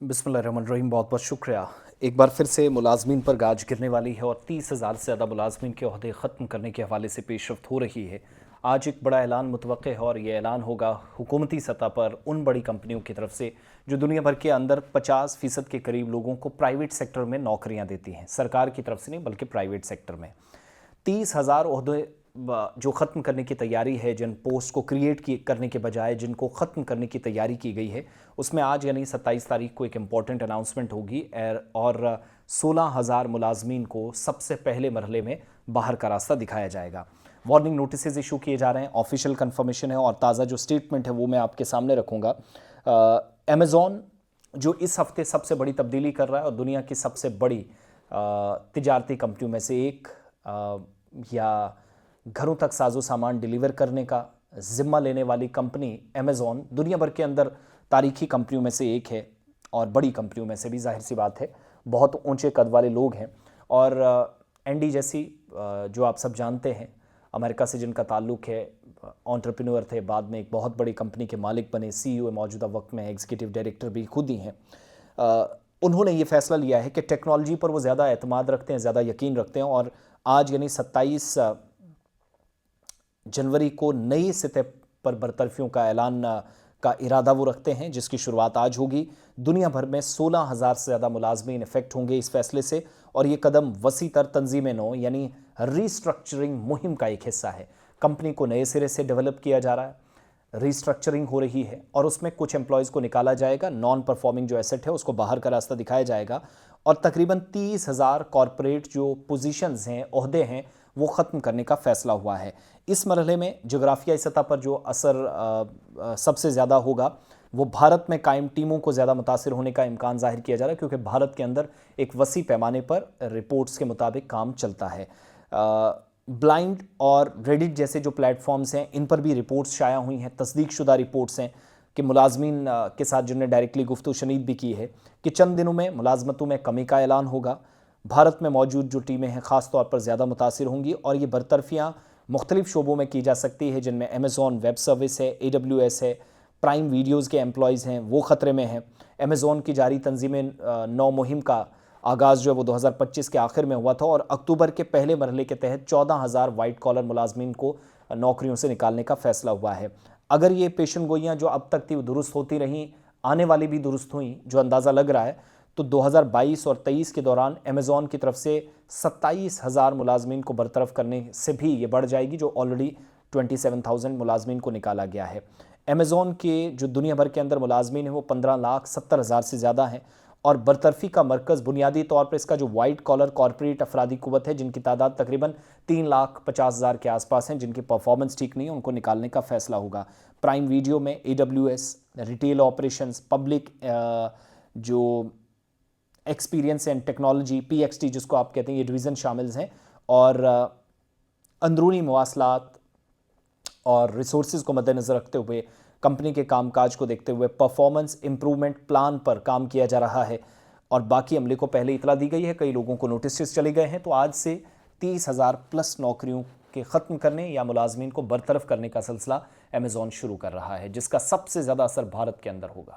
बिस्मिल्लाहिर्रहमानिर्रहीम। बहुत बहुत शुक्रिया। एक बार फिर से मुलाजमीन पर गाज गिरने वाली है और 30,000 से ज़्यादा मुलाजमीन के ओहदे ख़त्म करने के हवाले से पेशरफ्त हो रही है। आज एक बड़ा ऐलान मुतवक्के है और ये ऐलान होगा हुकूमती सतह पर उन बड़ी कंपनियों की तरफ से जो दुनिया भर के अंदर 50% के करीब लोगों को प्राइवेट सेक्टर में नौकरियाँ देती हैं। सरकार की तरफ से नहीं बल्कि प्राइवेट सेक्टर में 30,000 ओहदे जो ख़त्म करने की तैयारी है, जिन पोस्ट को करने के बजाय जिनको ख़त्म करने की तैयारी की गई है, उसमें आज यानी 27 तारीख को एक इम्पॉर्टेंट अनाउंसमेंट होगी और 16,000 मुलाजमीन को सबसे पहले मरहले में बाहर का रास्ता दिखाया जाएगा। वार्निंग नोटिस इशू किए जा रहे हैं, ऑफिशियल कन्फर्मेशन है और ताज़ा जो स्टेटमेंट है वो मैं आपके सामने रखूँगा। अमेज़ॉन जो इस हफ्ते सबसे बड़ी तब्दीली कर रहा है और दुनिया की सबसे बड़ी तिजारती कंपनियों में से एक, या घरों तक साजो सामान डिलीवर करने का जिम्मा लेने वाली कंपनी अमेज़ॉन दुनिया भर के अंदर तारीखी कंपनियों में से एक है और बड़ी कंपनियों में से भी, जाहिर सी बात है। बहुत ऊंचे कद वाले लोग हैं और एंडी जैसी, जो आप सब जानते हैं, अमेरिका से जिनका ताल्लुक़ है, एंटरप्रेन्योर थे, बाद में एक बहुत बड़ी कंपनी के मालिक बने, सीईओ मौजूदा वक्त में एग्जीक्यूटिव डायरेक्टर भी खुद ही हैं। उन्होंने ये फैसला लिया है कि टेक्नोलॉजी पर वो ज़्यादा एतमाद रखते हैं, ज़्यादा यकीन रखते हैं और आज यानी 27 जनवरी को नई सतह पर बरतरफियों का ऐलान का इरादा वो रखते हैं, जिसकी शुरुआत आज होगी। दुनिया भर में 16,000 से ज़्यादा मुलाजमीन इफेक्ट होंगे इस फैसले से और ये कदम वसी तर तंजीम नौ यानी रीस्ट्रक्चरिंग मुहिम का एक हिस्सा है। कंपनी को नए सिरे से डेवलप किया जा रहा है, रीस्ट्रक्चरिंग हो रही है और उसमें कुछ एम्प्लॉयज़ को निकाला जाएगा, नॉन परफॉर्मिंग जो एसेट है उसको बाहर का रास्ता दिखाया जाएगा और तकरीबन 30,000 कॉरपोरेट जो पोजीशंस हैं, ओहदे हैं, वो ख़त्म करने का फ़ैसला हुआ है। इस मरहले में जोग्राफियाई सतह पर जो असर सबसे ज़्यादा होगा वो भारत में कायम टीमों को ज़्यादा मुतासिर होने का इम्कान ज़ाहिर किया जा रहा है, क्योंकि भारत के अंदर एक वसी पैमाने पर रिपोर्ट्स के मुताबिक काम चलता है। ब्लाइंड और रेडिट जैसे जो प्लेटफॉर्म्स हैं, इन पर भी रिपोर्ट्स शाया हुई हैं, तस्दीक शुदा रिपोर्ट्स हैं कि मुलाजमीन के साथ जिन्होंने डायरेक्टली गुफ्तगू शनीद भी की है कि चंद दिनों में मुलाजमतों में कमी का ऐलान होगा। भारत में मौजूद जो टीमें हैं ख़ास तौर पर ज़्यादा मुतासिर होंगी और ये बरतरफियाँ मुख्तलिफ शोबों में की जा सकती है, जिनमें अमेज़ॉन वेब सर्विस है, AWS है, प्राइम वीडियोज़ के एम्प्लॉयज़ हैं, वो ख़तरे में हैं। अमेज़ॉन की जारी तंजीम नौ मुहिम का आगाज़ जो है वो 2025 के आखिर में हुआ था और अक्टूबर के पहले मरहले के तहत 14,000 वाइट कॉलर मुलाजमीन को नौकरियों से निकालने का फ़ैसला हुआ है। अगर ये पेशन गोइयाँ जो अब तक थी वो दुरुस्त होती रहीं, आने वाली भी दुरुस्त हुई, जो अंदाज़ा लग रहा है, तो 2022 और 23 के दौरान अमेज़ॉन की तरफ से 27,000 मुलाजमीन को बरतरफ करने से भी ये बढ़ जाएगी, जो ऑलरेडी 27,000 मुलाजमीन को निकाला गया है। अमेज़ॉन के जो दुनिया भर के अंदर मुलाजमीन हैं वो 15,70,000 से ज़्यादा हैं और बरतरफी का मरकज़ बुनियादी तौर पर इसका जो वाइट कॉलर कॉरपोरेट अफरादी कुव्वत है, जिनकी तादाद तकरीबन 3,50,000 के आसपास हैं, जिनकी परफॉर्मेंस ठीक नहीं है, उनको निकालने का फ़ैसला होगा। प्राइम वीडियो में AWS, रिटेल ऑपरेशंस, पब्लिक जो एक्सपीरियंस एंड टेक्नोलॉजी PXT जिसको आप कहते हैं, ये डिवीज़न शामिल हैं और अंदरूनी मवासलात और रिसोर्सेज को मद्देनज़र रखते हुए कंपनी के कामकाज को देखते हुए परफॉर्मेंस इम्प्रूवमेंट प्लान पर काम किया जा रहा है और बाकी अमले को पहले इतला दी गई है। कई लोगों को नोटिस चले गए हैं। तो आज से 30,000 प्लस नौकरियों के ख़त्म करने या मुलाजमीन को बरतरफ करने का सिलसिला अमेज़ॉन शुरू कर रहा है, जिसका सबसे ज़्यादा असर भारत के अंदर होगा।